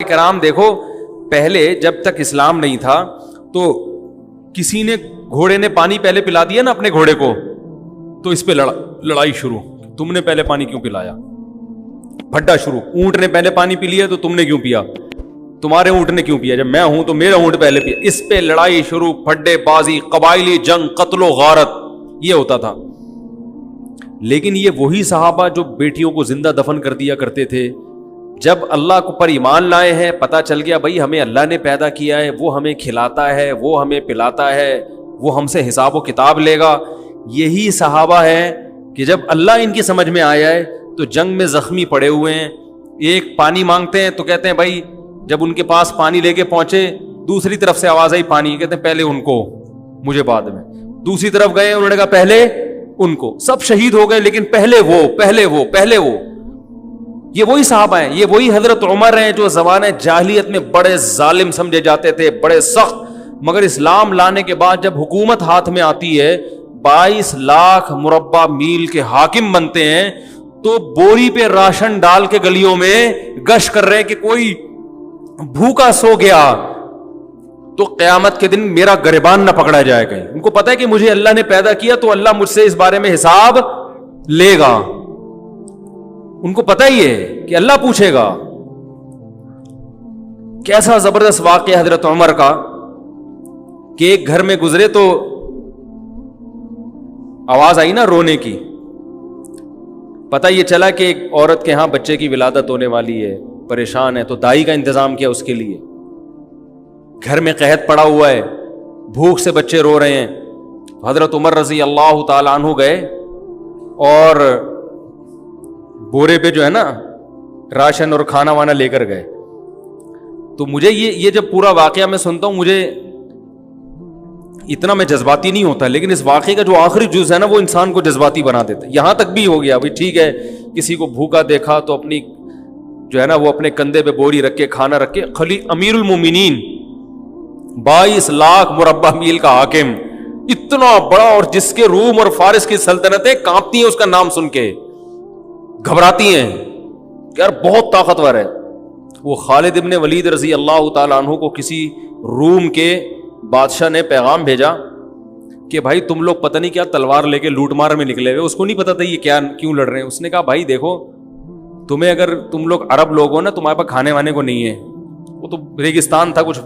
کرام دیکھو پہلے جب تک اسلام نہیں تھا تو کسی نے گھوڑے نے پانی پہلے پلا دیا نا اپنے گھوڑے کو, تو اس پہ لڑائی شروع, تم نے پہلے پانی کیوں پلایا, پھڈا شروع. اونٹ نے پہلے پانی پی لیا تو تم نے کیوں پیا, تمہارے اونٹ نے کیوں پیا, جب میں ہوں تو میرا اونٹ پہلے پیا. اس پہ لڑائی شروع, پھڈے بازی, قبائلی جنگ, قتل و غارت, یہ ہوتا تھا. لیکن یہ وہی صحابہ جو بیٹیوں کو زندہ دفن کر دیا کرتے تھے, جب اللہ کو پر ایمان لائے ہیں, پتا چل گیا بھائی ہمیں اللہ نے پیدا کیا ہے, وہ ہمیں کھلاتا ہے, وہ ہمیں پلاتا ہے, وہ ہم سے حساب و کتاب لے گا. یہی صحابہ ہیں کہ جب اللہ ان کی سمجھ میں آیا ہے تو جنگ میں زخمی پڑے ہوئے ہیں, ایک پانی مانگتے ہیں تو کہتے ہیں بھائی, جب ان کے پاس پانی لے کے پہنچے دوسری طرف سے آواز آئی پانی, کہتے ہیں پہلے ان کو, مجھے بعد میں. دوسری طرف گئے, انہوں نے کہا پہلے ان کو. سب شہید ہو گئے لیکن پہلے وہ, پہلے وہ, پہلے وہ. یہ وہی صحابہ ہیں, یہ وہی حضرت عمر ہیں جو زمانہ جاہلیت میں بڑے ظالم سمجھے جاتے تھے, بڑے سخت, مگر اسلام لانے کے بعد جب حکومت ہاتھ میں آتی ہے, 22 لاکھ مربع میل کے حاکم بنتے ہیں, تو بوری پہ راشن ڈال کے گلیوں میں گشت کر رہے ہیں کہ کوئی بھوکا سو گیا تو قیامت کے دن میرا گریبان نہ پکڑا جائے کہیں. ان کو پتا ہے کہ مجھے اللہ نے پیدا کیا تو اللہ مجھ سے اس بارے میں حساب لے گا. ان کو پتا ہی ہے کہ اللہ پوچھے گا. کیسا زبردست واقعہ حضرت عمر کا کہ ایک گھر میں گزرے تو آواز آئی نا رونے کی, پتہ یہ چلا کہ ایک عورت کے ہاں بچے کی ولادت ہونے والی ہے, پریشان ہے, تو دائی کا انتظام کیا اس کے لیے. گھر میں قحط پڑا ہوا ہے, بھوک سے بچے رو رہے ہیں. حضرت عمر رضی اللہ تعالی عنہ گئے اور بورے پہ جو ہے نا راشن اور کھانا وانا لے کر گئے. تو مجھے یہ جب پورا واقعہ میں سنتا ہوں, مجھے اتنا میں جذباتی نہیں ہوتا, لیکن اس واقعے کا جو آخری جز ہے نا وہ انسان کو جذباتی بنا دیتا ہے. یہاں تک بھی ہو گیا بھائی ٹھیک ہے, کسی کو بھوکا دیکھا تو اپنی جو ہے نا وہ اپنے کندھے پہ بوری رکھ کے کھانا رکھ کے, خلی امیر المومنین 22 لاکھ مربع میل کا حاکم, اتنا بڑا, اور جس کے روم اور فارس کی سلطنتیں کانپتی ہیں اس کا نام سن کے, گھبراتی ہیں کہ یار بہت طاقتور ہے. وہ خالد ابن ولید رضی اللہ تعالیٰ عنہ کو کسی روم کے بادشاہ نے پیغام بھیجا کہ بھائی تم لوگ پتہ نہیں کیا تلوار لے کے لوٹ مار میں نکلے ہوئے. اس کو نہیں پتا تھا یہ کیا کیوں لڑ رہے ہیں. اس نے کہا بھائی دیکھو, تمہیں اگر تم لوگ عرب لوگ ہو نا, تمہارے پاس کھانے وانے کو نہیں ہے, وہ تو ریگستان تھا کچھ,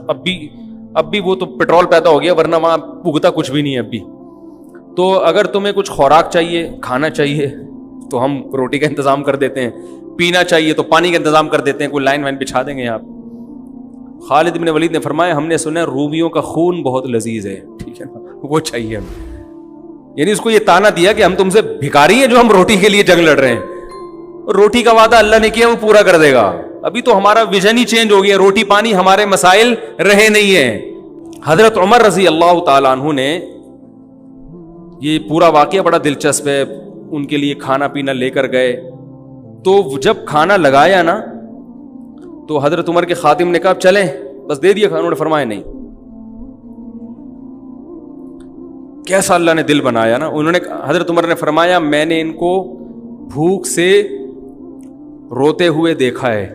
اب بھی وہ تو پیٹرول پیدا ہو گیا, ورنہ وہاں پگتا کچھ بھی نہیں ہے اب بھی. تو اگر تمہیں کچھ خوراک چاہیے, کھانا چاہیے تو ہم روٹی کا انتظام کر دیتے ہیں, پینا چاہیے تو پانی کا انتظام کر دیتے ہیں, کوئی لائن وائن بچھا دیں گے آپ. خالد بن ولید نے فرمایا ہم نے سنا رومیوں کا خون بہت لذیذ ہے, ٹھیک ہے نا, وہ چاہیے ہمیں. یعنی اس کو یہ تانا دیا کہ ہم تم سے بھکاری ہیں جو ہم روٹی کے لیے جنگ لڑ رہے ہیں. روٹی کا وعدہ اللہ نے کیا وہ پورا کر دے گا. ابھی تو ہمارا ویژن ہی چینج ہو گیا, روٹی پانی ہمارے مسائل رہے نہیں ہیں. حضرت عمر رضی اللہ تعالیٰ عنہ نے, یہ پورا واقعہ بڑا دلچسپ ہے, ان کے لیے کھانا پینا لے کر گئے. تو جب کھانا لگایا نا تو حضرت عمر کے خادم نے کہا چلیں بس دے دیا کھانا. انہوں نے فرمایا نہیں. کیسا اللہ نے دل بنایا نا. انہوں نے, حضرت عمر نے فرمایا میں نے ان کو بھوک سے روتے ہوئے دیکھا ہے,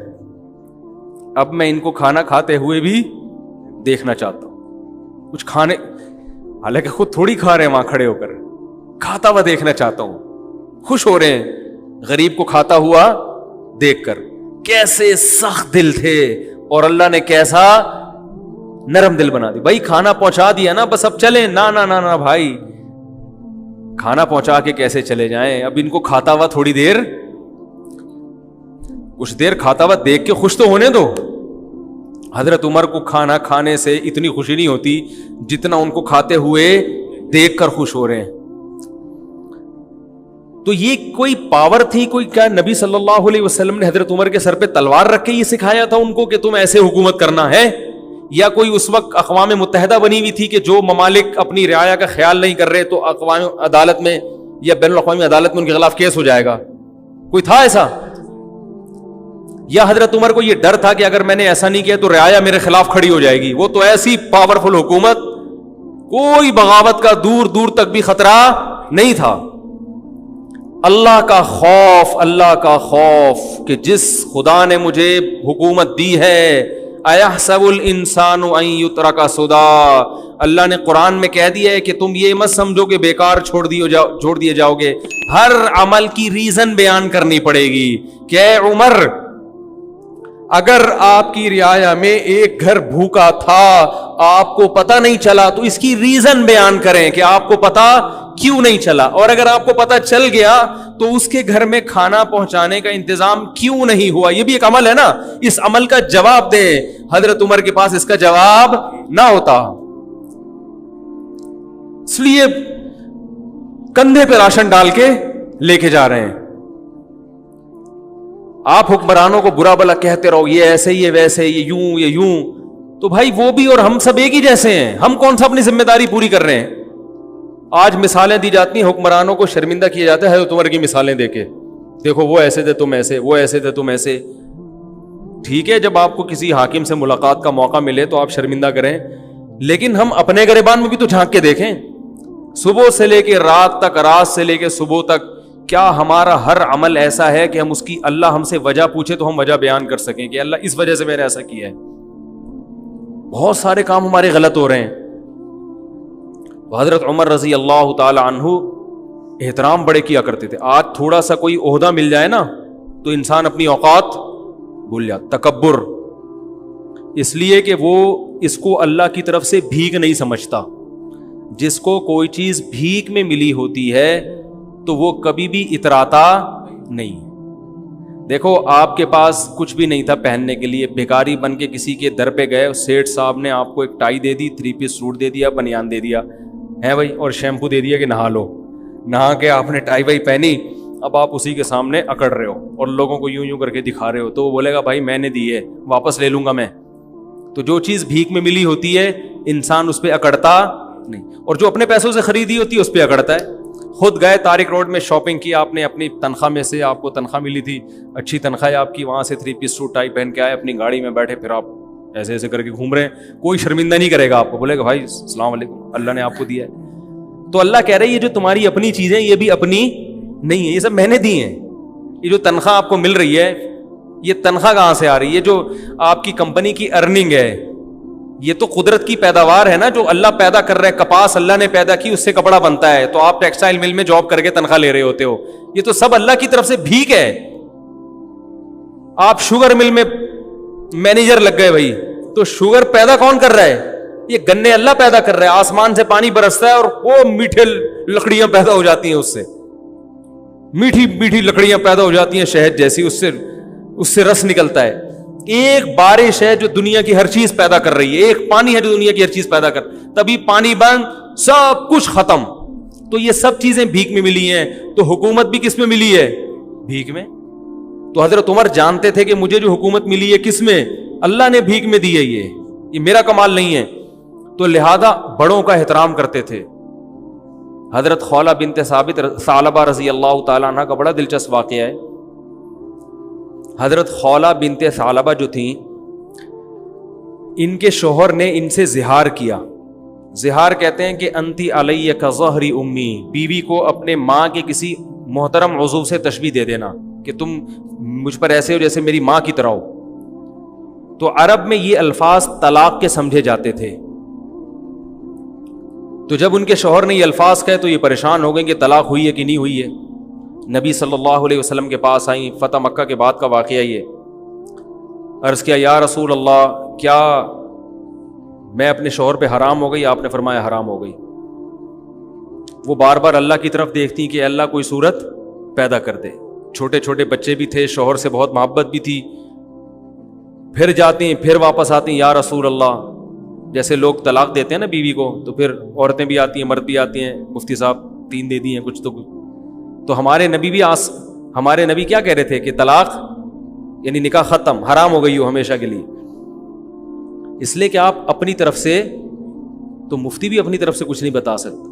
اب میں ان کو کھانا کھاتے ہوئے بھی دیکھنا چاہتا ہوں. کچھ کھانے, حالانکہ خود تھوڑی کھا رہے ہیں وہاں کھڑے ہو کر, کھاتا ہوا دیکھنا چاہتا ہوں. خوش ہو رہے ہیں غریب کو کھاتا ہوا دیکھ کر. کیسے سخت دل تھے, اور اللہ نے کیسا نرم دل بنا دی. بھائی کھانا پہنچا دیا نا, بس اب چلیں. نا نا نا نا بھائی, کھانا پہنچا کے کیسے چلے جائیں, اب ان کو کھاتا ہوا تھوڑی دیر, کچھ دیر کھاتا ہوا دیکھ کے خوش تو ہونے دو. حضرت عمر کو کھانا کھانے سے اتنی خوشی نہیں ہوتی جتنا ان کو کھاتے ہوئے دیکھ کر خوش ہو رہے ہیں. تو یہ کوئی پاور تھی, کوئی کیا نبی صلی اللہ علیہ وسلم نے حضرت عمر کے سر پہ تلوار رکھ کے یہ سکھایا تھا ان کو کہ تم ایسے حکومت کرنا ہے, یا کوئی اس وقت اقوام متحدہ بنی ہوئی تھی کہ جو ممالک اپنی رعایا کا خیال نہیں کر رہے تو اقوام عدالت میں یا بین الاقوامی عدالت میں ان کے خلاف کیس ہو جائے گا, کوئی تھا ایسا؟ یا حضرت عمر کو یہ ڈر تھا کہ اگر میں نے ایسا نہیں کیا تو رعایا میرے خلاف کھڑی ہو جائے گی؟ وہ تو ایسی پاورفل حکومت, کوئی بغاوت کا دور دور تک بھی خطرہ نہیں تھا. اللہ کا خوف, اللہ کا خوف کہ جس خدا نے مجھے حکومت دی ہے اَيَحْسَبُ الْإِنسَانُ أَن يُتْرَكَ سُدًى. اللہ نے قرآن میں کہہ دیا ہے کہ تم یہ مت سمجھو کہ بیکار چھوڑ دیے جاؤ گے. ہر عمل کی ریزن بیان کرنی پڑے گی کہ اے عمر, اگر آپ کی رعایا میں ایک گھر بھوکا تھا, آپ کو پتہ نہیں چلا, تو اس کی ریزن بیان کریں کہ آپ کو پتہ کیوں نہیں چلا, اور اگر آپ کو پتہ چل گیا تو اس کے گھر میں کھانا پہنچانے کا انتظام کیوں نہیں ہوا. یہ بھی ایک عمل ہے نا, اس عمل کا جواب دیں. حضرت عمر کے پاس اس کا جواب نہ ہوتا, اس لیے کندھے پہ راشن ڈال کے لے کے جا رہے ہیں. آپ حکمرانوں کو برا بلا کہتے رہو, یہ ایسے یہ ویسے, یہ یوں, تو بھائی وہ بھی اور ہم سب ایک ہی جیسے ہیں. ہم کون سا اپنی ذمہ داری پوری کر رہے ہیں؟ آج مثالیں دی جاتی ہیں, حکمرانوں کو شرمندہ کیا جاتا ہے حضرت عمر کی مثالیں دے کے, دیکھو وہ ایسے تھے تم ایسے, وہ ایسے تھے تم ایسے. ٹھیک ہے, جب آپ کو کسی حاکم سے ملاقات کا موقع ملے تو آپ شرمندہ کریں, لیکن ہم اپنے گریبان میں بھی تو جھانک کے دیکھیں. صبح سے لے کے رات تک, رات سے لے کے صبح تک, کیا ہمارا ہر عمل ایسا ہے کہ ہم اس کی, اللہ ہم سے وجہ پوچھے تو ہم وجہ بیان کر سکیں کہ اللہ اس وجہ سے میں نے ایسا کیا ہے؟ بہت سارے کام ہمارے غلط ہو رہے ہیں. حضرت عمر رضی اللہ تعالی عنہ احترام بڑے کیا کرتے تھے. آج تھوڑا سا کوئی عہدہ مل جائے نا تو انسان اپنی اوقات بھول جاتا. تکبر, اس لیے کہ وہ اس کو اللہ کی طرف سے بھیک نہیں سمجھتا. جس کو کوئی چیز بھیک میں ملی ہوتی ہے تو وہ کبھی بھی اتراتا نہیں. دیکھو آپ کے پاس کچھ بھی نہیں تھا پہننے کے لیے, بھیکاری بن کے کسی کے در پہ گئے, سیٹھ صاحب نے آپ کو ایک ٹائی دے دی, 3 پیس سوٹ دے دیا, بنیان دے دیا ہے بھائی, اور شیمپو دے دیا کہ نہا لو. نہا کے آپ نے ٹائی وائی پہنی, اب آپ اسی کے سامنے اکڑ رہے ہو اور لوگوں کو یوں کر کے دکھا رہے ہو, تو وہ بولے گا بھائی میں نے دی ہے, واپس لے لوں گا میں. تو جو چیز بھیک میں ملی ہوتی ہے انسان اس پہ اکڑتا نہیں, اور جو اپنے پیسوں سے خریدی ہوتی ہے اس پہ اکڑتا ہے. خود گئے طارق روڈ میں شاپنگ کی آپ نے, اپنی تنخواہ میں سے, آپ کو تنخواہ ملی تھی, اچھی تنخواہ ہے آپ کی, وہاں سے 3 پیس سوٹ ٹائی پہن کے آئے, اپنی گاڑی میں بیٹھے, پھر آپ ایسے ایسے کر کے گھوم رہے ہیں. کوئی شرمندہ نہیں کرے گا آپ کو, بولے گا بھائی السلام علیکم, اللہ نے آپ کو دیا ہے. تو اللہ کہہ رہے ہیں یہ جو تمہاری اپنی چیزیں یہ بھی اپنی نہیں ہے, یہ سب میں نے دی ہیں. یہ جو تنخواہ آپ کو مل رہی ہے یہ تنخواہ کہاں سے آ رہی ہے؟ یہ جو آپ کی کمپنی کی ارننگ ہے یہ تو قدرت کی پیداوار ہے نا, جو اللہ پیدا کر رہا ہے. کپاس اللہ نے پیدا کی, اس سے کپڑا بنتا ہے, تو آپ ٹیکسٹائل مل میں جاب کر کے تنخواہ لے رہے ہوتے ہو. یہ تو سب اللہ کی طرف سے بھیک ہے. آپ شوگر مل میں مینیجر لگ گئے بھائی, تو شوگر پیدا کون کر رہا ہے؟ یہ گنے اللہ پیدا کر رہا ہے. آسمان سے پانی برستا ہے اور وہ میٹھے لکڑیاں پیدا ہو جاتی ہیں, اس سے میٹھی میٹھی لکڑیاں پیدا ہو جاتی ہیں شہد جیسی, اس سے رس نکلتا ہے. ایک بارش ہے جو دنیا کی ہر چیز پیدا کر رہی ہے, ایک پانی ہے جو دنیا کی ہر چیز پیدا کر, تبھی پانی بند, سب کچھ ختم. تو یہ سب چیزیں بھیک میں ملی ہیں, تو حکومت بھی کس میں ملی ہے؟ بھیک میں. تو حضرت عمر جانتے تھے کہ مجھے جو حکومت ملی ہے کس میں؟ اللہ نے بھیک میں دی ہے, یہ میرا کمال نہیں ہے. تو لہذا بڑوں کا احترام کرتے تھے. حضرت خولہ بنت ثعلبہ رضی اللہ تعالیٰ عنہ کا بڑا دلچسپ واقعہ ہے. حضرت خولہ بنت ثعلبہ جو تھیں, ان کے شوہر نے ان سے زہار کیا. زہار کہتے ہیں کہ انتی علیہ کظہر امی, بیوی کو اپنے ماں کے کسی محترم عضو سے تشبیہ دے دینا کہ تم مجھ پر ایسے ہو جیسے میری ماں کی طرح ہو. تو عرب میں یہ الفاظ طلاق کے سمجھے جاتے تھے. تو جب ان کے شوہر نے یہ الفاظ کہے تو یہ پریشان ہو گئے کہ طلاق ہوئی ہے کہ نہیں ہوئی ہے. نبی صلی اللہ علیہ وسلم کے پاس آئیں, فتح مکہ کے بعد کا واقعہ یہ. عرض کیا یا رسول اللہ, کیا میں اپنے شوہر پہ حرام ہو گئی؟ آپ نے فرمایا حرام ہو گئی. وہ بار بار اللہ کی طرف دیکھتی کہ اللہ کوئی صورت پیدا کر دے. چھوٹے چھوٹے بچے بھی تھے, شوہر سے بہت محبت بھی تھی. پھر جاتی, پھر واپس آتی, یا رسول اللہ, جیسے لوگ طلاق دیتے ہیں نا بیوی کو, تو پھر عورتیں بھی آتی ہیں, مرد بھی آتی ہیں, مفتی صاحب 3 دے دی ہیں کچھ تو ہمارے نبی بھی ہمارے نبی کیا کہہ رہے تھے کہ طلاق یعنی نکاح ختم, حرام ہو گئی ہو ہمیشہ کے لیے. اس لیے کہ آپ اپنی طرف سے, تو مفتی بھی اپنی طرف سے کچھ نہیں بتا سکتے.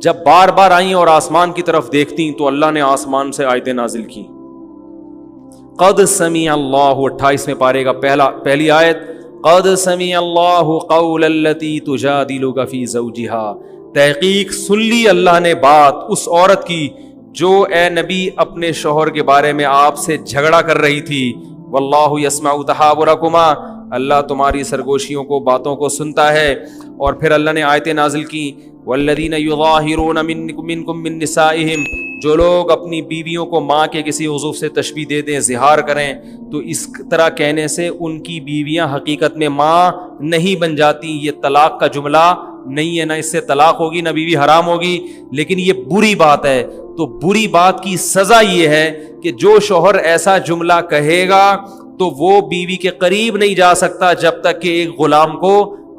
جب بار بار آئیں اور آسمان کی طرف دیکھتی تو اللہ نے آسمان سے آیتیں نازل کی. قد سمع اللہ, 28ویں پارے کا پہلی آیت, قد سمع اللہ قول التی تجادلک فی زوجها, تحقیق سن لی اللہ نے بات اس عورت کی جو اے نبی اپنے شوہر کے بارے میں آپ سے جھگڑا کر رہی تھی. واللہ یسمع تحاورکما, اللہ تمہاری سرگوشیوں کو باتوں کو سنتا ہے. اور پھر اللہ نے آیتیں نازل کی والذین یظاہرون منکم من نسائہم, جو لوگ اپنی بیویوں کو ماں کے کسی عضو سے تشبیہ دے دیں, اظہار کریں, تو اس طرح کہنے سے ان کی بیویاں حقیقت میں ماں نہیں بن جاتی. یہ طلاق کا جملہ نہیں ہے, نہ اس سے طلاق ہوگی نہ بیوی حرام ہوگی, لیکن یہ بری بات ہے. تو بری بات کی سزا یہ ہے کہ جو شوہر ایسا جملہ کہے گا تو وہ بیوی کے قریب نہیں جا سکتا جب تک کہ ایک غلام کو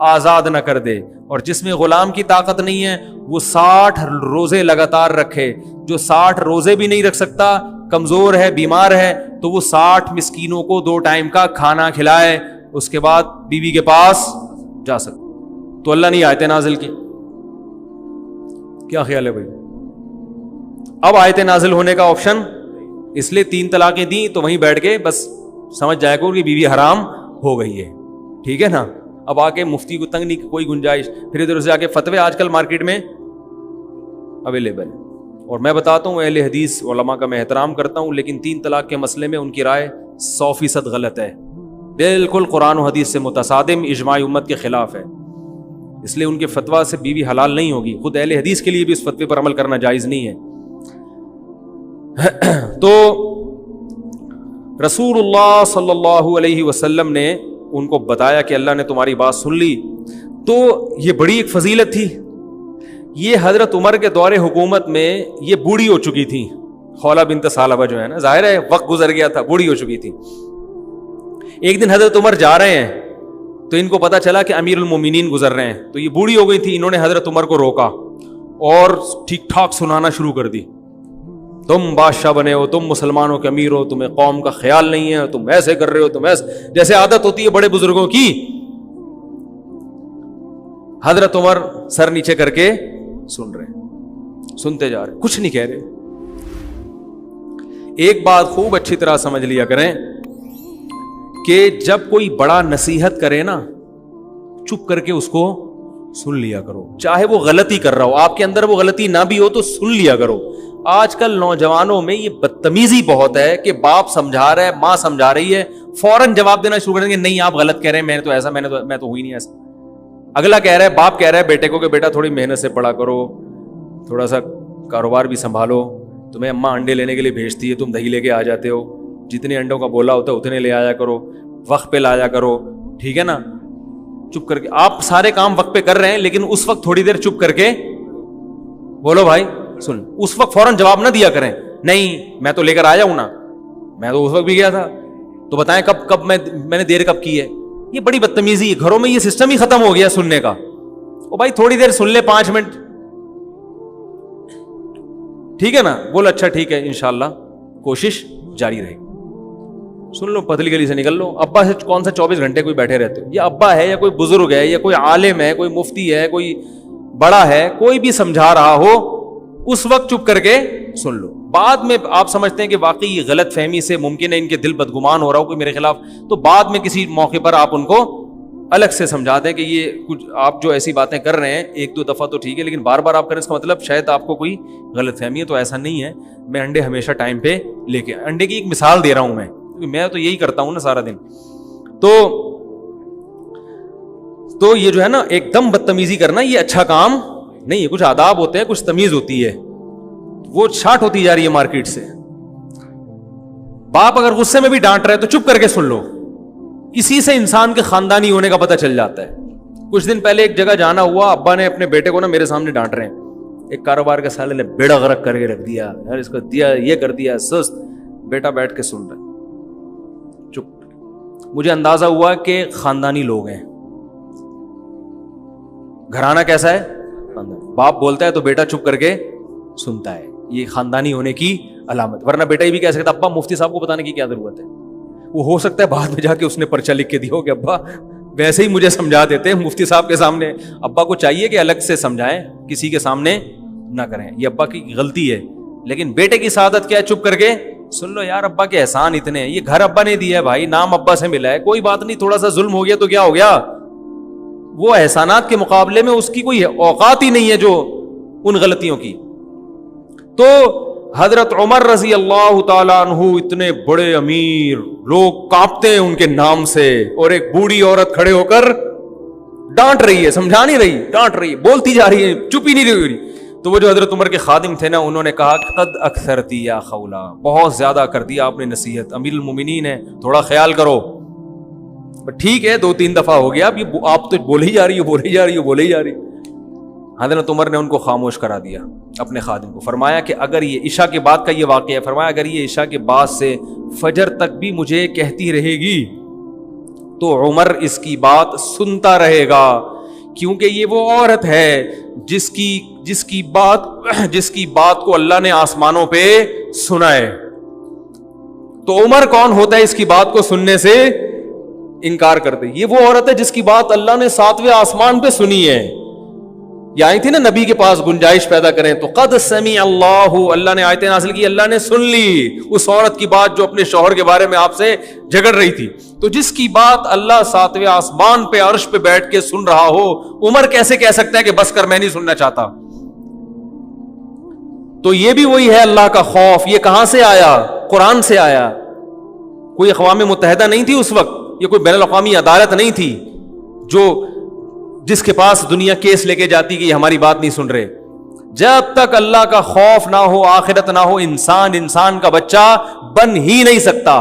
آزاد نہ کر دے. اور جس میں غلام کی طاقت نہیں ہے وہ 60 روزے لگاتار رکھے. جو 60 روزے بھی نہیں رکھ سکتا, کمزور ہے, بیمار ہے, تو وہ 60 مسکینوں کو 2 ٹائم کا کھانا کھلائے, اس کے بعد بیوی کے پاس جا سکتا. تو اللہ نے آیتیں نازل کی. کیا خیال ہے بھائی؟ اب آیتیں نازل ہونے کا آپشن, اس لیے 3 طلاقیں دیں تو وہیں بیٹھ کے بس سمجھ جائے گا کہ بیوی حرام ہو گئی ہے. ٹھیک ہے نا؟ اب آ کے مفتی کو تنگ نہیں کوئی گنجائش, پھر ادھر سے آ کے فتوے آج کل مارکیٹ میں اویلیبل. اور میں بتاتا ہوں اہل حدیث علماء کا میں احترام کرتا ہوں, لیکن 3 طلاق کے مسئلے میں ان کی رائے 100% غلط ہے, بالکل قرآن و حدیث سے متصادم, اجماع امت کے خلاف ہے. اس لیے ان کے فتویٰ سے بیوی حلال نہیں ہوگی. خود اہل حدیث کے لیے بھی اس فتوے پر عمل کرنا جائز نہیں ہے. تو رسول اللہ صلی اللہ علیہ وسلم نے ان کو بتایا کہ اللہ نے تمہاری بات سن لی. تو یہ بڑی ایک فضیلت تھی. یہ حضرت عمر کے دور حکومت میں یہ بوڑھی ہو چکی تھی, خولہ بنت ثعلبہ جو ہے نا, ظاہر ہے وقت گزر گیا تھا, بوڑھی ہو چکی تھی. ایک دن حضرت عمر جا رہے ہیں تو ان کو پتا چلا کہ امیر المومنین گزر رہے ہیں, تو یہ بوڑھی ہو گئی تھی. انہوں نے حضرت عمر کو روکا اور ٹھیک ٹھاک سنانا شروع کر دی. تم بادشاہ بنے ہو, تم مسلمانوں کے امیر ہو, تمہیں قوم کا خیال نہیں ہے, تم ایسے کر رہے ہو, تم ایسے, جیسے عادت ہوتی ہے بڑے بزرگوں کی. حضرت عمر سر نیچے کر کے سن رہے ہیں, سنتے جا رہے ہیں, کچھ نہیں کہہ رہے. ایک بات خوب اچھی طرح سمجھ لیا کریں کہ جب کوئی بڑا نصیحت کرے نا, چپ کر کے اس کو سن لیا کرو, چاہے وہ غلطی کر رہا ہو, آپ کے اندر وہ غلطی نہ بھی ہو تو سن لیا کرو. آج کل نوجوانوں میں یہ بدتمیزی بہت ہے کہ باپ سمجھا رہا ہے, ماں سمجھا رہی ہے, فوراً جواب دینا شروع کر دیں گے, نہیں آپ غلط کہہ رہے ہیں, میں نے تو ایسا, میں تو ہوئی نہیں ایسا. اگلا کہہ رہا ہے, باپ کہہ رہا ہے بیٹے کو کہ بیٹا تھوڑی محنت سے پڑھا کرو, تھوڑا سا کاروبار بھی سنبھالو, تمہیں اماں انڈے لینے کے لیے بھیجتی ہے, تم دہی لے کے آ جاتے ہو, جتنے انڈوں کا بولا ہوتا ہے اتنے لے آیا کرو, وقت پہ لایا کرو. ٹھیک ہے نا؟ چپ کر کے آپ سارے کام وقت پہ کر رہے ہیں, لیکن اس وقت تھوڑی دیر چپ کر کے بولو بھائی سن. اس وقت فوراً جواب نہ دیا کریں, نہیں میں تو لے کر آیا ہوں نا, میں تو اس وقت بھی گیا تھا, تو بتائیں کب میں نے دیر کب کی ہے. یہ بڑی بدتمیزی ہے. گھروں میں یہ سسٹم ہی ختم ہو گیا سننے کا. او بھائی تھوڑی دیر سن لے, 5 منٹ, ٹھیک ہے نا, بول اچھا ٹھیک ہے, انشاءاللہ کوشش جاری رہے. سن لو, پتلی گلی سے نکل لو. ابا سے کون سا 24 گھنٹے کوئی بیٹھے رہتے ہو؟ یہ ابا ہے یا کوئی بزرگ ہے یا کوئی عالم ہے, کوئی مفتی ہے, کوئی بڑا ہے, کوئی بھی سمجھا رہا ہو, اس وقت چپ کر کے سن لو. بعد میں آپ سمجھتے ہیں کہ واقعی یہ غلط فہمی سے ممکن ہے ان کے دل بدگمان ہو رہا ہو کوئی میرے خلاف, تو بعد میں کسی موقع پر آپ ان کو الگ سے سمجھا دیں کہ یہ کچھ آپ جو ایسی باتیں کر رہے ہیں 1-2 دفعہ تو ٹھیک ہے, لیکن بار بار آپ کریں اس کا مطلب شاید آپ کو کوئی غلط فہمی ہے. تو ایسا نہیں ہے, میں انڈے ہمیشہ ٹائم پہ لے کے, انڈے کی ایک مثال دے رہا ہوں میں تو یہی کرتا ہوں نا سارا دن. تو یہ جو ہے نا ایک دم بدتمیزی کرنا, یہ اچھا کام نہیں ہے. کچھ آداب ہوتے ہیں, کچھ تمیز ہوتی ہے, وہ شارٹ ہوتی جا رہی ہے مارکیٹ سے. باپ اگر غصے میں بھی ڈانٹ رہے تو چپ کر کے سن لو, اسی سے انسان کے خاندانی ہونے کا پتہ چل جاتا ہے. کچھ دن پہلے ایک جگہ جانا ہوا, ابا نے اپنے بیٹے کو نا میرے سامنے ڈانٹ رہے ہیں, ایک کاروبار کے سالے نے بیڑا غرق کر کے رکھ دیا, اس کو دیا یہ کر دیا, سست. بیٹا بیٹھ کے سن رہا, چپ. مجھے اندازہ ہوا کہ خاندانی لوگ ہیں. گھرانہ کیسا ہے؟ باپ بولتا ہے تو بیٹا چپ کر کے سنتا ہے, یہ خاندانی ہونے کی علامت. ورنہ بیٹا یہ بھی کہہ سکتا ابا مفتی صاحب کو بتانے کی کیا ضرورت ہے. وہ ہو سکتا ہے بعد میں جا کے اس نے پرچہ لکھ کے دیا ہو کہ ابا ویسے ہی مجھے سمجھا دیتے ہیں مفتی صاحب کے سامنے. ابا کو چاہیے کہ الگ سے سمجھائیں, کسی کے سامنے نہ کریں, یہ ابا کی غلطی ہے. لیکن بیٹے کی سعادت کیا ہے, چپ کر کے سن لو. یار ابا کے احسان اتنے ہیں, یہ گھر ابا نے دیا ہے بھائی, نام ابا سے ملا ہے, کوئی بات نہیں, تھوڑا سا ظلم ہو گیا تو کیا ہو گیا, وہ احسانات کے مقابلے میں اس کی کوئی اوقات ہی نہیں ہے جو ان غلطیوں کی. تو حضرت عمر رضی اللہ تعالیٰ عنہ اتنے بڑے امیر، لوگ کانپتے ہیں ان کے نام سے، اور ایک بوڑھی عورت کھڑے ہو کر ڈانٹ رہی ہے، سمجھا نہیں رہی، ڈانٹ رہی ہے، بولتی جا رہی ہے، چپ ہی نہیں رہی۔ تو وہ جو حضرت عمر کے خادم تھے نا، انہوں نے کہا قد اکثرتی یا خولا، بہت زیادہ کر دیا آپ نے نصیحت، امیر المومنین ہے، تھوڑا خیال کرو۔ ٹھیک ہے 2-3 دفعہ ہو گیا، اب یہ آپ تو بولے ہی جا رہی ہو، بولے ہی جا رہی ہو، بولے ہی جا رہی۔ حضرت عمر نے ان کو خاموش کرا دیا، اپنے خادم کو، فرمایا کہ اگر یہ عشاء کے بعد کا یہ واقعہ ہے، فرمایا اگر یہ عشاء کے بعد سے فجر تک بھی مجھے کہتی رہے گی تو عمر اس کی بات سنتا رہے گا، کیونکہ یہ وہ عورت ہے جس کی بات کو اللہ نے آسمانوں پہ سنا ہے۔ تو عمر کون ہوتا ہے اس کی بات کو سننے سے انکار کر دے؟ یہ وہ عورت ہے جس کی بات اللہ نے 7ویں آسمان پہ سنی ہے۔ یہ آئی تھی نا نبی کے پاس گنجائش پیدا کریں تو قد سمع اللہ نے آیتیں نازل کی، اللہ نے سن لی اس عورت کی بات جو اپنے شوہر کے بارے میں آپ سے جھگڑ رہی تھی۔ تو جس کی بات اللہ 7ویں آسمان پہ عرش پہ بیٹھ کے سن رہا ہو، عمر کیسے کہہ سکتا ہے کہ بس کر میں نہیں سننا چاہتا؟ تو یہ بھی وہی ہے اللہ کا خوف۔ یہ کہاں سے آیا؟ قرآن سے آیا۔ کوئی اقوام متحدہ نہیں تھی اس وقت، یہ کوئی بین الاقوامی عدالت نہیں تھی جس کے پاس دنیا کیس لے کے جاتی کہ یہ ہماری بات نہیں سن رہے۔ جب تک اللہ کا خوف نہ ہو، آخرت نہ ہو، انسان کا بچہ بن ہی نہیں سکتا،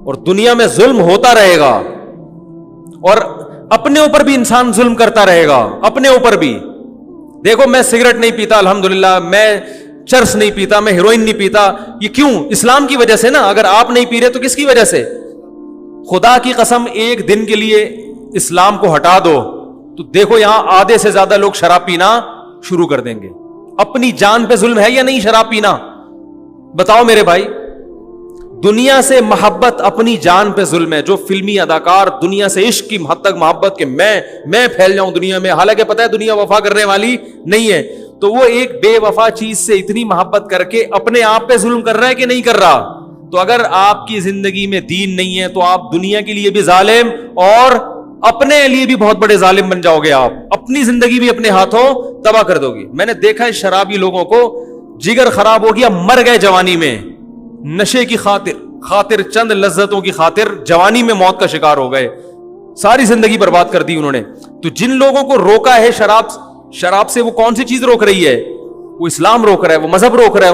اور دنیا میں ظلم ہوتا رہے گا، اور اپنے اوپر بھی انسان ظلم کرتا رہے گا، اپنے اوپر بھی۔ دیکھو میں سگریٹ نہیں پیتا الحمدللہ، میں چرس نہیں پیتا، میں ہیروئن نہیں پیتا، یہ کیوں؟ اسلام کی وجہ سے نا۔ اگر آپ نہیں پی رہے تو کس کی وجہ سے؟ خدا کی قسم ایک دن کے لیے اسلام کو ہٹا دو تو دیکھو یہاں آدھے سے زیادہ لوگ شراب پینا شروع کر دیں گے۔ اپنی جان پہ ظلم ہے یا نہیں شراب پینا؟ بتاؤ میرے بھائی۔ دنیا سے محبت اپنی جان پہ ظلم ہے۔ جو فلمی اداکار دنیا سے عشق کی حد تک محبت کہ میں پھیل جاؤں دنیا میں، حالانکہ پتہ ہے دنیا وفا کرنے والی نہیں ہے، تو وہ ایک بے وفا چیز سے اتنی محبت کر کے اپنے آپ پہ ظلم کر رہا ہے کہ نہیں کر رہا؟ تو اگر آپ کی زندگی میں دین نہیں ہے تو آپ دنیا کے لیے بھی ظالم اور اپنے لیے بھی بہت بڑے ظالم بن جاؤ گے۔ آپ اپنی زندگی بھی اپنے ہاتھوں تباہ کر دو گی۔ میں نے دیکھا ہے شرابی لوگوں کو جگر خراب ہو گیا، مر گئے جوانی میں، نشے کی خاطر چند لذتوں کی خاطر جوانی میں موت کا شکار ہو گئے، ساری زندگی برباد کر دی انہوں نے۔ تو جن لوگوں کو روکا ہے شراب سے، وہ کون سی چیز روک رہی ہے؟ وہ اسلام روک رہا ہے، وہ مذہب روک رہا ہے۔